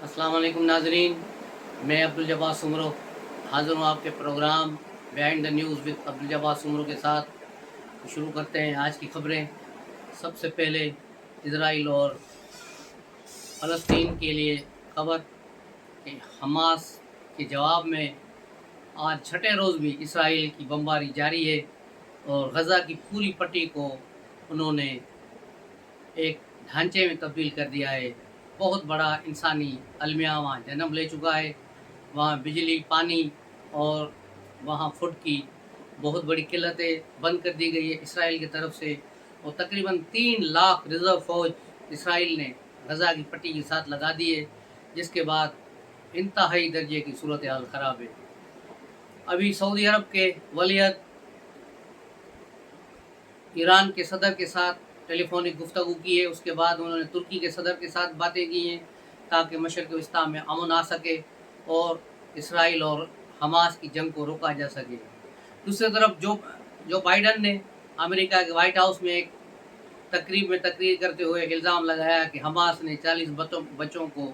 अस्सलाम वालेकुम नाजरीन, मैं अब्दुल जब्बार सुमरो हाज़िर हूँ आपके programme behind the news with Abdul Jabbar Soomro के साथ। शुरू करते हैं आज की खबरें। सबसे पहले इजराइल और फ़लस्तीन के लिए खबर कि हमास के जवाब में आज छठे रोज़ भी इसराइल की बमबारी जारी है और गज़ा की पूरी पट्टी को उन्होंने एक ढांचे में तब्दील कर दिया है। बहुत बड़ा इंसानी अलमिया वहाँ जन्म ले चुका है। वहाँ बिजली, पानी और वहाँ फूड की बहुत बड़ी किल्लतें बंद कर दी गई है इसराइल की तरफ से, और तकरीबन 3 लाख रिज़र्व फ़ौज इसराइल ने गज़ा की पट्टी के साथ लगा दी है, जिसके बाद इंतहाई दर्जे की सूरत हाल ख़राब है। अभी सऊदी अरब के वलीअहद ईरान के सदर के साथ टेलीफोनिक गुफ्तगू की है। उसके बाद उन्होंने तुर्की के सदर के साथ बातें की हैं ताकि मशरक़ वस्ता में अमन आ सके और इसराइल और हमास की जंग को रोका जा सके। दूसरी तरफ जो बाइडन ने अमेरिका के वाइट हाउस में एक तकरीर करते हुए इल्ज़ाम लगाया कि हमास ने 40 बच्चों को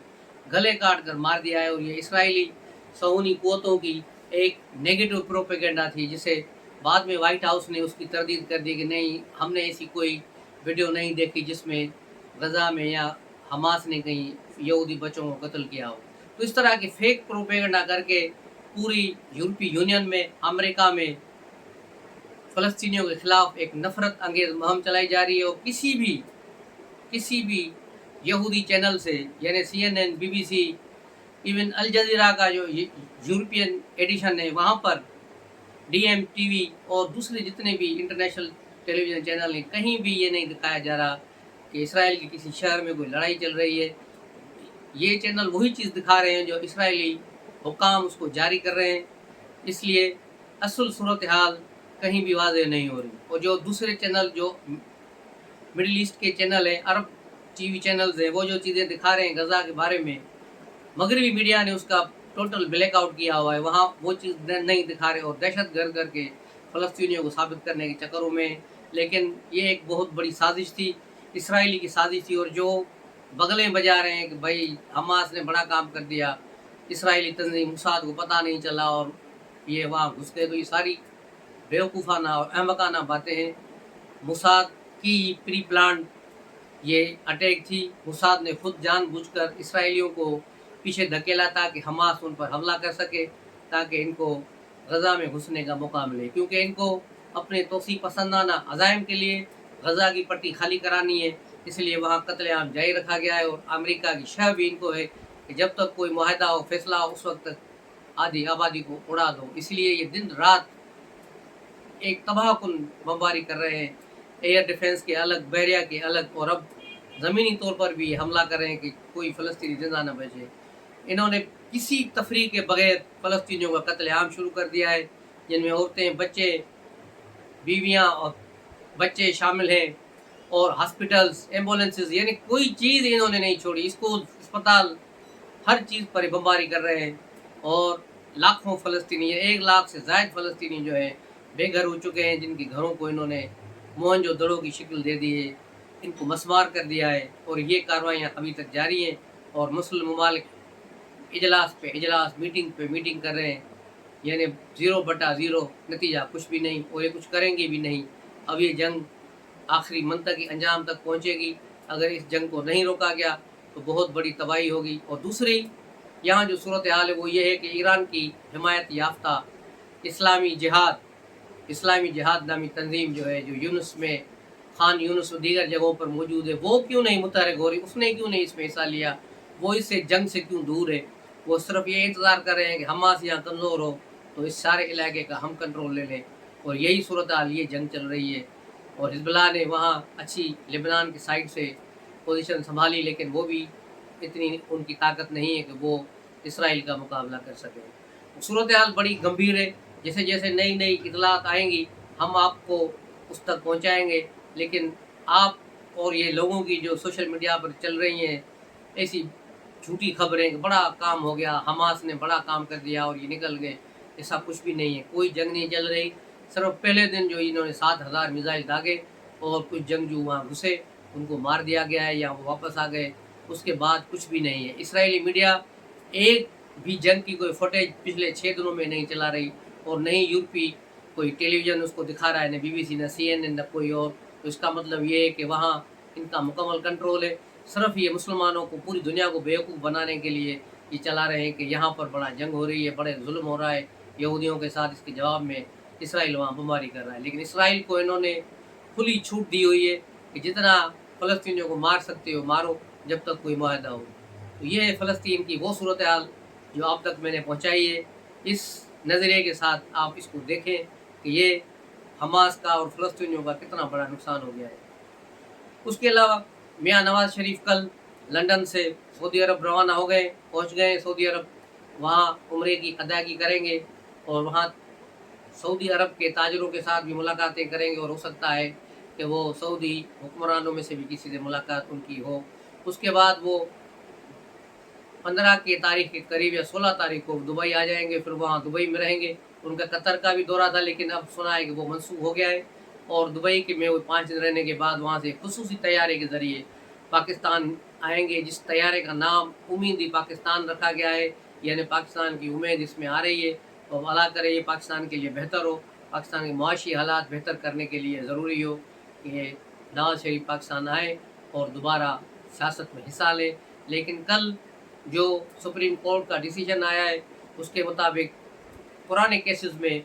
गले काट कर मार दिया है और ये इसराइली सहूनी क़ुव्वतों की एक नेगेटिव प्रोपेगेंडा थी, जिसे बाद में वाइट हाउस ने उसकी तरदीद कर दी कि नहीं, हमने ऐसी कोई वीडियो नहीं देखी जिसमें गज़ा में या हमास ने कहीं यहूदी बच्चों को कत्ल किया हो। तो इस तरह की फेक प्रोपेगेंडा करके पूरी यूरोपीय यूनियन में, अमेरिका में फ़लस्तीनियों के ख़िलाफ़ एक नफ़रत अंगेज़ मुहिम चलाई जा रही है। और किसी भी यहूदी चैनल से, यानी CNN, BBC, even Al Jazeera का जो यूरोपियन एडिशन है, वहाँ पर DMTV और दूसरे जितने भी इंटरनेशनल टेलीविज़न चैनल हैं, कहीं भी ये नहीं दिखाया जा रहा कि इसराइल के किसी शहर में कोई लड़ाई चल रही है। ये चैनल वही चीज़ दिखा रहे हैं जो इसराइली हुकाम उसको जारी कर रहे हैं, इसलिए असल सूरत हाल कहीं भी वाज़ेह नहीं हो रही। और जो दूसरे चैनल, जो मिडिल ईस्ट के चैनल हैं, अरब TV चैनल्स हैं, वो जो चीज़ें दिखा रहे हैं गज़ा के बारे में, मगरबी मीडिया ने उसका टोटल ब्लैकआउट किया हुआ है। वहाँ वो चीज़ नहीं दिखा रहे और दहशत गर्द करके फ़लस्तीनियों को साबित करने के चक्करों में। लेकिन ये एक बहुत बड़ी साजिश थी, इसराइली की साजिश थी, और जो बगलें बजा रहे हैं कि भाई हमास ने बड़ा काम कर दिया, इसराइली तंजीम मुसाद को पता नहीं चला और ये वहाँ घुस गए, तो ये सारी बेवकूफ़ाना और अहमकाना बातें हैं। मुसाद की प्री प्लान ये अटैक थी। मुसाद ने खुद जानबूझकर इसराइलियों को पीछे धकेला ताकि हमास उन पर हमला कर सके, ताकि इनको गज़ा में घुसने का मौका मिले, क्योंकि इनको अपने तोसी पसंदाना अज़ाइम के लिए गज़ा की पट्टी खाली करानी है। इसलिए वहाँ कत्लेआम जारी रखा गया है और अमेरिका की शह भी इनको है कि जब तक कोई मुआहदा हो, फैसला हो, उस वक्त तक आधी आबादी को उड़ा दो। इसलिए ये दिन रात एक तबाहकुन बमबारी कर रहे हैं, एयर डिफेंस के अलग, बहरिया के अलग, और अब ज़मीनी तौर पर भी हमला कर रहे हैं कि कोई फ़लस्तीनी ज़िंदा न बचे। इन्होंने किसी तफरीक के बगैर फ़लस्तीनियों का कत्लेआम शुरू कर दिया है, जिनमें औरतें, बच्चे, बीवियाँ और बच्चे शामिल हैं, और हॉस्पिटल्स, एम्बुलेंसेस, यानी कोई चीज़ इन्होंने नहीं छोड़ी। स्कूल, अस्पताल, हर चीज़ पर बमबारी कर रहे हैं। और लाखों फ़लस्तीनी, 1 लाख से ज़ायद फ़लस्तीनी जो है बेघर हो चुके हैं, जिनके घरों को इन्होंने मोहनजोदड़ो की शक्ल दे दी है, इनको मस्मार कर दिया है, और ये कार्रवाइयाँ अभी तक जारी हैं। और मुस्लिम ममालिक इजलास पे इजलास, मीटिंग पे मीटिंग कर रहे हैं, यानी 0/0, नतीजा कुछ भी नहीं, और ये कुछ करेंगे भी नहीं। अब ये जंग आखिरी मंतकी अंजाम तक पहुँचेगी। अगर इस जंग को नहीं रोका गया तो बहुत बड़ी तबाही होगी। और दूसरी यहाँ जो सूरत हाल है वो ये है कि ईरान की हिमायत याफ्ता इस्लामी जिहाद नामी तंजीम जो है, जो यूनुस में, खान यूनुस और दीगर जगहों पर मौजूद है, वो क्यों नहीं मुतहर्रिक हो रही, उसने क्यों नहीं इसमें हिस्सा लिया, वो इससे जंग से क्यों दूर है। वो सिर्फ ये इंतज़ार कर रहे हैं कि हमास यहाँ कमज़ोर हो तो इस सारे इलाके का हम कंट्रोल ले लें, और यही सूरत हाल, ये जंग चल रही है। और हिज़्बुल्लाह ने वहाँ अच्छी लेबनान की साइड से पोजीशन संभाली, लेकिन वो भी इतनी उनकी ताकत नहीं है कि वो इसराइल का मुकाबला कर सकें। सूरत हाल बड़ी गंभीर है। जैसे जैसे नई नई इतलात आएंगी हम आपको उस तक पहुँचाएँगे, लेकिन आप और ये लोगों की जो सोशल मीडिया पर चल रही हैं ऐसी झूठी खबरें कि बड़ा काम हो गया, हमास ने बड़ा काम कर दिया और ये निकल गए, ऐसा कुछ भी नहीं है। कोई जंग नहीं चल रही। सिर्फ पहले दिन जो इन्होंने 7,000 मिसाइल दागे और कुछ जंगजू वहाँ घुसे, उनको मार दिया गया है या वो वापस आ गए। اس کے بعد کچھ بھی نہیں ہے۔ اسرائیلی میڈیا ایک بھی جنگ کی کوئی فوٹیج پچھلے 6 دنوں میں نہیں چلا رہی، اور نہ ہی یورپی کوئی ٹیلی ویژن اس کو دکھا رہا ہے، نہ BBC، نہ CNN، نہ کوئی اور۔ تو اس کا مطلب یہ ہے کہ وہاں ان کا مکمل کنٹرول ہے۔ صرف یہ مسلمانوں کو، پوری دنیا کو بیوقوف بنانے کے لیے یہ چلا رہے ہیں کہ یہاں پر بڑا جنگ ہو رہی ہے، بڑے ظلم ہو رہا ہے یہودیوں کے ساتھ۔ اس کے جواب میں اسرائیل وہاں بمباری کر رہا ہے، لیکن اسرائیل کو انہوں نے کھلی چھوٹ دی ہوئی ہے کہ جتنا فلسطینیوں کو مار سکتے ہو مارو، جب تک کوئی معاہدہ ہو۔ تو یہ ہے فلسطین کی وہ صورتحال جو اب تک میں نے پہنچائی ہے۔ اس نظریے کے ساتھ آپ اس کو دیکھیں کہ یہ حماس کا اور فلسطینیوں کا کتنا بڑا نقصان ہو گیا ہے۔ اس کے علاوہ میاں نواز شریف کل لندن سے سعودی عرب روانہ ہو گئے، پہنچ گئے سعودی عرب، وہاں عمرے کی ادائیگی کریں گے، اور وہاں سعودی عرب کے تاجروں کے ساتھ بھی ملاقاتیں کریں گے، اور ہو سکتا ہے کہ وہ سعودی حکمرانوں میں سے بھی کسی سے ملاقات ان کی ہو۔ اس کے بعد وہ 15 کی تاریخ کے قریب یا 16 تاریخ کو دبئی آ جائیں گے، پھر وہاں دبئی میں رہیں گے۔ ان کا قطر کا بھی دورہ تھا، لیکن اب سنا ہے کہ وہ منسوخ ہو گیا ہے، اور دبئی کے میں وہ 5 دن رہنے کے بعد وہاں سے خصوصی طیارے کے ذریعے پاکستان آئیں گے، جس طیارے کا نام امیدی پاکستان رکھا گیا ہے، یعنی پاکستان کی امید اس میں آ رہی ہے، اور اللہ کرے یہ پاکستان کے لیے بہتر ہو، پاکستان کے معاشی حالات بہتر کرنے کے لیے ضروری ہو کہ نواز شریف پاکستان آئے اور دوبارہ سیاست میں حصہ لے۔ لیکن کل جو سپریم کورٹ کا ڈیسیجن آیا ہے، اس کے مطابق پرانے کیسز میں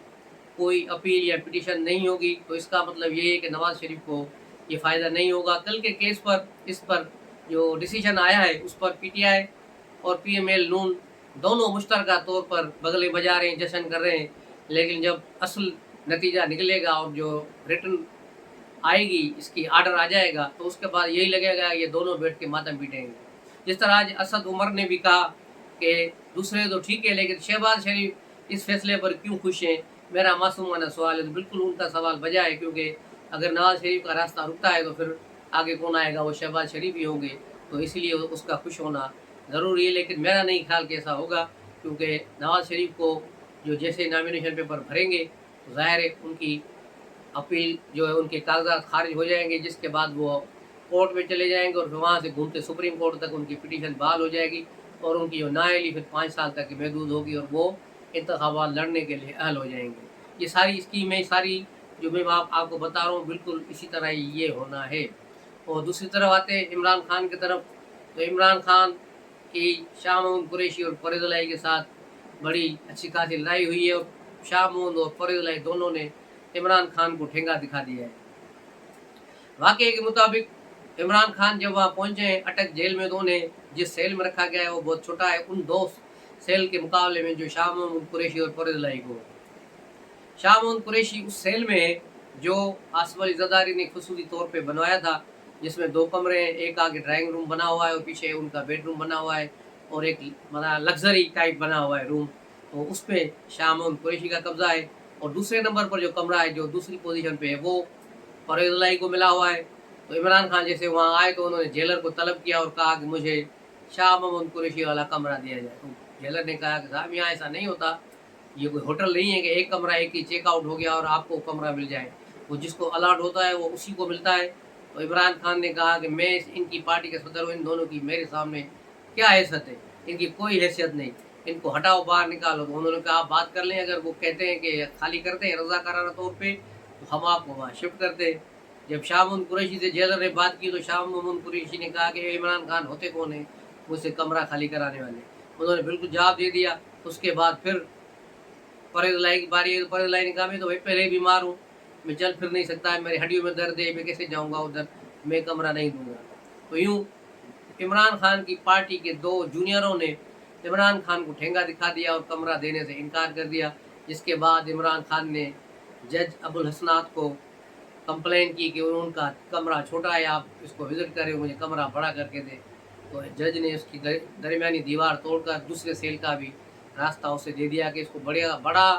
کوئی اپیل یا پٹیشن نہیں ہوگی، تو اس کا مطلب یہ ہے کہ نواز شریف کو یہ فائدہ نہیں ہوگا۔ کل کے کیس پر، اس پر جو ڈیسیجن آیا ہے، اس پر PTI اور PML نون دونوں مشترکہ طور پر بغلے بجا رہے ہیں، جشن کر رہے ہیں، لیکن جب اصل نتیجہ نکلے گا اور جو ریٹن آئے گی، اس کی آرڈر آ جائے گا، تو اس کے بعد یہی لگے گا یہ دونوں بیٹھ کے ماتم پیٹیں گے۔ جس طرح آج اسد عمر نے بھی کہا کہ دوسرے تو ٹھیک ہے، لیکن شہباز شریف اس فیصلے پر کیوں خوش ہیں؟ میرا معصومانہ سوال ہے۔ تو بالکل ان کا سوال بجا ہے، کیونکہ اگر نواز شریف کا راستہ رکتا ہے تو پھر آگے کون آئے گا؟ وہ شہباز شریف ہی ہوں گے، تو اس لیے اس کا خوش ہونا ضروری ہے۔ لیکن میرا نہیں خیال کہ ایسا ہوگا، کیونکہ نواز شریف کو جو جیسے نامینیشن پیپر بھریں گے تو ظاہر ہے ان کی اپیل جو ہے، ان کے کاغذات خارج ہو جائیں گے، جس کے بعد وہ کورٹ میں چلے جائیں گے، اور پھر وہاں سے گھومتے سپریم کورٹ تک ان کی پٹیشن بحال ہو جائے گی، اور ان کی جو نااہلی پھر 5 سال تک کی محدود ہوگی، اور وہ انتخابات لڑنے کے لیے اہل ہو جائیں گے۔ یہ ساری اسکیمیں، ساری جو میں آپ کو بتا رہا ہوں، بالکل اسی طرح ہی یہ ہونا ہے۔ اور دوسری طرف آتے ہیں عمران خان کی طرف، تو عمران خان کی شاہ محمود قریشی اور فرید الہی کے ساتھ بڑی اچھی خاصی لڑائی ہوئی ہے، اور شاہ محمود اور فرید الہی دونوں نے عمران خان کو ٹھینگا دکھا دیا ہے۔ واقعے کے مطابق عمران خان جب وہاں پہنچے ہیں اٹک جیل میں، تو انہیں جس سیل میں رکھا گیا ہے وہ بہت چھوٹا ہے ان 2 سیل کے مقابلے میں جو شاہ محمود قریشی اور فرید الہی کو۔ شاہ محمود قریشی اس سیل میں ہے جو آصف علی زرداری نے خصوصی طور پہ بنوایا تھا، جس میں 2 کمرے ہیں، ایک آگے ڈرائنگ روم بنا ہوا ہے اور پیچھے ان کا بیڈ روم بنا ہوا ہے، اور ایک لگژری ٹائپ بنا ہوا ہے روم، تو اس پہ شاہ محمود قریشی کا قبضہ ہے۔ اور دوسرے نمبر پر جو کمرہ ہے جو دوسری پوزیشن پہ ہے وہ فرید الہی کو ملا ہوا ہے۔ تو عمران خان جیسے وہاں آئے تو انہوں نے جیلر کو طلب کیا اور کہا کہ مجھے شاہ محمود قریشی والا کمرہ دیا جائے۔ تو جیلر نے کہا کہ صاحب یہاں ایسا نہیں ہوتا، یہ کوئی ہوٹل نہیں ہے کہ ایک کمرہ ایک ہی چیک آؤٹ ہو گیا اور آپ کو کمرہ مل جائے، وہ جس کو الاٹ ہوتا ہے وہ اسی کو ملتا ہے۔ تو عمران خان نے کہا کہ میں ان کی پارٹی کا صدر ہوں، ان دونوں کی میرے سامنے کیا حیثیت ہے؟ ان کی کوئی حیثیت نہیں، ان کو ہٹاؤ، باہر نکالو۔ تو انہوں نے کہا آپ بات کر لیں، اگر وہ کہتے ہیں کہ خالی کرتے ہیں رضاکارانہ طور پہ تو ہم آپ کو وہاں شفٹ کرتے ہیں۔ جب شاہ محمود قریشی سے جیلر نے بات کی تو شاہ محمود قریشی نے کہا کہ عمران خان ہوتے کون ہیں مجھ سے کمرہ خالی کرانے والے؟ انہوں نے بالکل جواب دے دیا۔ اس کے بعد پھر فرید الہی کی باری ہے، تو فرید الہی نے کہا میں تو پہلے ہی بیمار ہوں، میں چل پھر نہیں سکتا ہے، میری ہڈیوں میں درد ہے، میں کیسے جاؤں گا ادھر، میں کمرہ نہیں دوں گا۔ تو یوں عمران خان کی پارٹی کے 2 جونیئروں نے عمران خان کو ٹھینگا دکھا دیا اور کمرہ دینے سے انکار کر دیا، جس کے بعد عمران خان نے جج ابوالحسنات کو کمپلین کی کہ ان کا کمرہ چھوٹا ہے، آپ اس کو وزٹ کریں، مجھے کمرہ بڑا کر کے دیں۔ تو جج نے اس کی درمیانی دیوار توڑ کر دوسرے سیل کا بھی راستہ اسے دے دیا کہ اس کو بڑا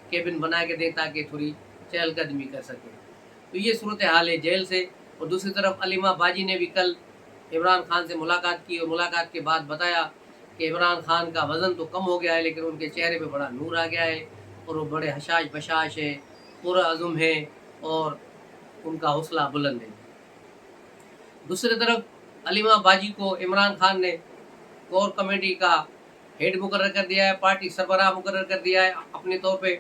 کیبن بنا کے دیں تاکہ تھوڑی چہل قدمی کر سکے۔ تو یہ صورتحال ہے جیل سے۔ اور دوسری طرف علیمہ باجی نے بھی کل عمران خان سے ملاقات کی، اور ملاقات کے بعد بتایا کہ عمران خان کا وزن تو کم ہو گیا ہے، لیکن ان کے چہرے پہ بڑا نور آ گیا ہے، اور وہ بڑے حشاش بشاش ہیں، پرعزم ہیں، اور ان کا حوصلہ بلند ہے۔ دوسری طرف अलीमा बाजी को इमरान खान ने कोर कमेटी का हेड मुकर्रर कर दिया है, पार्टी सरबराह मुकर्रर कर दिया है अपने तौर पे।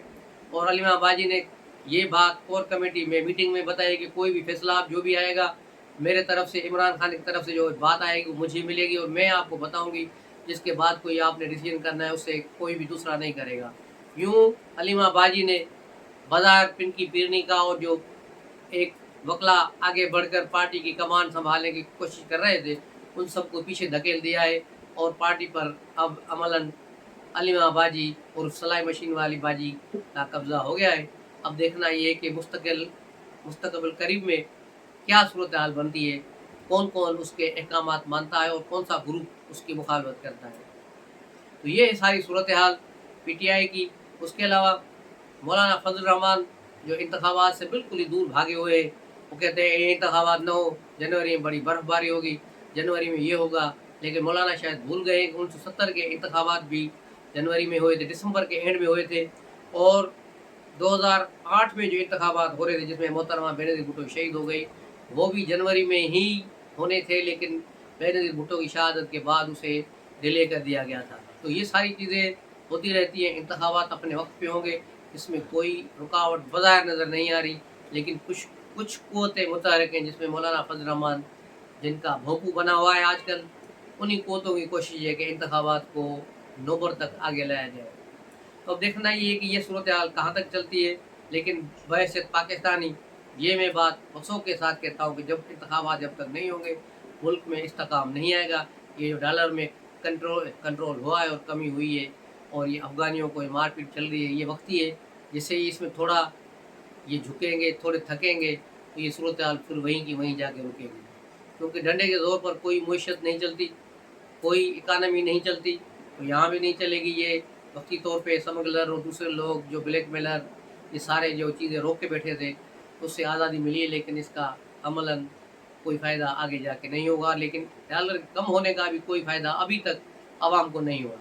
और अलीमा बाजी ने ये बात कोर कमेटी में मीटिंग में बताई कि कोई भी फैसला आप जो भी आएगा मेरे तरफ से, इमरान खान की तरफ से जो बात आएगी वो मुझे मिलेगी और मैं आपको बताऊंगी, जिसके बाद कोई आपने डिसीजन करना है उससे कोई भी दूसरा नहीं करेगा। यूँ अलीमा बाजी ने बाजार पिनकी पीरनी का और जो एक वकला आगे बढ़कर पार्टी की कमान संभालने की कोशिश कर रहे थे उन सबको पीछे धकेल दिया है और पार्टी पर अब अमलन अलीमा बाजी और सलाई मशीन वाली बाजी का कब्जा हो गया है। अब देखना ये है कि मुस्तकबिल करीब में क्या सूरत हाल बनती है, कौन कौन उसके अहकामात मानता है और कौन सा ग्रुप उसकी मुखालफत करता है। तो ये है सारी सूरत हाल PTI की। उसके अलावा मौलाना फजल रहमान जो इंतखाबात से बिल्कुल ही दूर भागे हुए, वो कहते हैं ये इंतखाबात न हो, जनवरी में बड़ी बर्फबारी होगी, जनवरी में ये होगा। लेकिन मौलाना शायद भूल गए 1970 के इंतखाबात भी जनवरी में हुए थे, दिसंबर के एंड में हुए थे। और 2008 में जो इंतखाबात हो रहे थे जिसमें मोहतरमा बेनज़ीर भुट्टो शहीद हो गई, वो भी जनवरी में ही होने थे, लेकिन बेनज़ीर भुट्टो की शहादत के बाद उसे डिले कर दिया गया था। तो ये सारी चीज़ें होती रहती हैं। इंतखाबात अपने वक्त पे होंगे, इसमें कोई रुकावट बज़ाहिर नज़र नहीं आ रही, लेकिन कुछ क़ुव्वतें मुतहरिक हैं जिसमें मौलाना फजल रहमान जिनका भोंपू बना हुआ है आजकल, उन्हीं क़ुव्वतों की कोशिश है कि इंतखाबात को नवंबर तक आगे लाया जाए। तो अब देखना ये है कि ये सूरत हाल कहाँ तक चलती है। लेकिन बहैसियत पाकिस्तानी ये मैं बात अफसोस के साथ कहता हूँ कि जब इंतखाबात जब तक नहीं होंगे मुल्क में इस्तेकाम नहीं आएगा। ये जो डॉलर में कंट्रोल हुआ है और कमी हुई है और ये अफ़गानियों को मारपीट चल रही है, ये वक्ती है। जैसे ही इसमें थोड़ा ये झुकेंगे, थोड़े थकेंगे, तो ये सूरत हाल फिर वहीं की वहीं जाके रुकेगी। क्योंकि डंडे के ज़ोर पर कोई मईशत नहीं चलती, कोई इकानमी नहीं चलती, तो यहाँ भी नहीं चलेगी। ये वक्ती तौर पे स्मगलर और दूसरे लोग जो ब्लैकमेलर, ये सारे जो चीज़ें रोक के बैठे थे, उससे आज़ादी मिली है, लेकिन इसका अमलन कोई फ़ायदा आगे जाके नहीं होगा। लेकिन डॉलर कम होने का भी कोई फ़ायदा अभी तक आवाम को नहीं हुआ।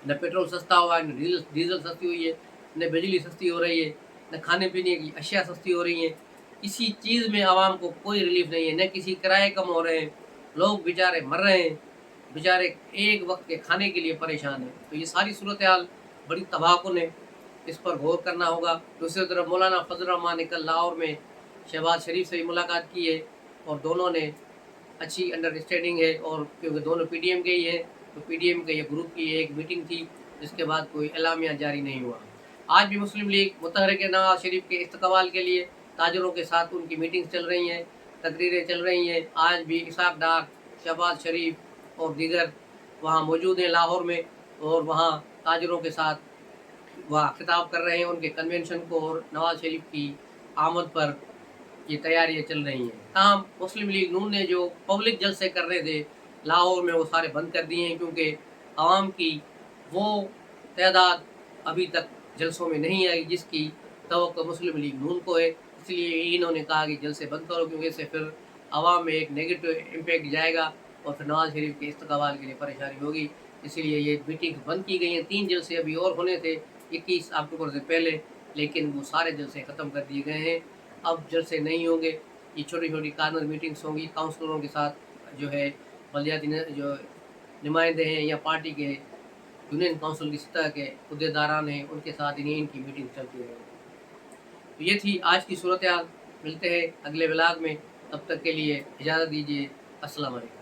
न पेट्रोल सस्ता हुआ, न डीजल सस्ती हुई है, न बिजली सस्ती हो रही है, न खाने पीने की अशिया सस्ती हो रही हैं। किसी चीज़ में आवाम को कोई रिलीफ नहीं है, न किसी किराए कम हो रहे हैं, लोग बेचारे मर रहे हैं, बेचारे एक वक्त के खाने के लिए परेशान हैं। तो ये सारी सूरत हाल बड़ी तबाहकुन है, इस पर गौर करना होगा। दूसरी तरफ मौलाना फजल रहमान ने कल लाहौर में शहबाज शरीफ से भी मुलाकात की है और दोनों ने अच्छी अंडरस्टैंडिंग है। और क्योंकि दोनों PDM के ही हैं, तो PDM के ये ग्रुप की एक मीटिंग थी जिसके बाद कोई एलामिया जारी नहीं हुआ। आज भी मुस्लिम लीग मुतहरिक नवाज शरीफ के इस्तकबाल के लिए ताजरों के साथ उनकी मीटिंग्स चल रही हैं, तकरीरें चल रही हैं। आज भी इसाक डार, शहबाज शरीफ और दीगर वहाँ मौजूद हैं लाहौर में, और वहाँ ताजरों के साथ वहाँ खिताब कर रहे हैं उनके कन्वेंशन को, और नवाज शरीफ की आमद पर ये तैयारियाँ चल रही हैं। ताहम मुस्लिम लीग नून ने जो पब्लिक जलसे करने थे लाहौर में, वो सारे बंद कर दिए हैं, क्योंकि आवाम की वो तादाद अभी तक जलसों में नहीं आई जिसकी तवक्को मुस्लिम लीग नून को है। इसलिए इन्होंने कहा कि जलसे बंद करो, क्योंकि इससे फिर आवाम में एक नेगेटिव इम्पैक्ट जाएगा और फिर नवाज शरीफ के इस्तकबाल के लिए परेशानी होगी। इसलिए ये मीटिंग बंद की गई हैं। 3 जलसे अभी और होने थे 21 अक्टूबर से पहले, लेकिन वो सारे जलसे ख़त्म कर दिए गए हैं। अब जलसे नहीं होंगे, ये छोटी छोटी कार्नर मीटिंग्स होंगी काउंसलरों के साथ, जो है बलदियाती जो नुमाइंदे हैं या पार्टी के यूनियन काउंसिल की सतह के अहदेदारान हैं, उनके साथ इनकी मीटिंग चलती रहेगी। तो ये थी आज की सूरत हाल। मिलते हैं अगले व्लॉग में, तब तक के लिए इजाज़त दीजिए। अस्सलाम वालेकुम।